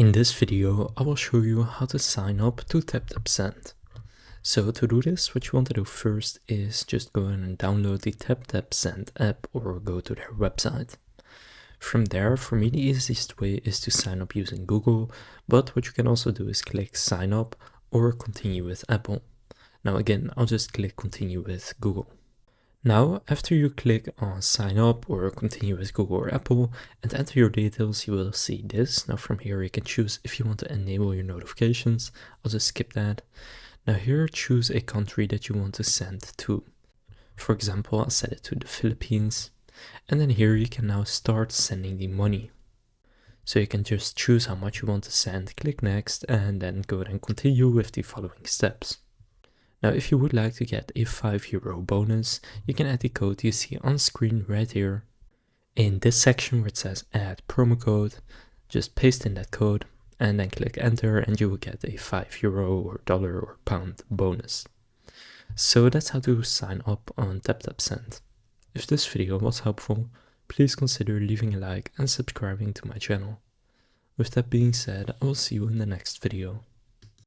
In this video, I will show you how to sign up to TapTap Send. So to do this, what you want to do first is just go in and download the TapTap Send app or go to their website. From there, for me, the easiest way is to sign up using Google, but what you can also do is click sign up or continue with Apple. Now again, I'll just click continue with Google. Now, after you click on sign up or continue with Google or Apple and enter your details, you will see this. Now from here you can choose if you want to enable your notifications. I'll just skip that. Now here choose a country that you want to send to. For example, I'll set it to the Philippines. And then here you can now start sending the money. So you can just choose how much you want to send, click next, and then go ahead and continue with the following steps. Now, if you would like to get a €5 bonus, you can add the code you see on screen right here. In this section where it says add promo code, just paste in that code and then click enter and you will get a €5 or dollar or pound bonus. So that's how to sign up on TapTap Send. If this video was helpful, please consider leaving a like and subscribing to my channel. With that being said, I will see you in the next video.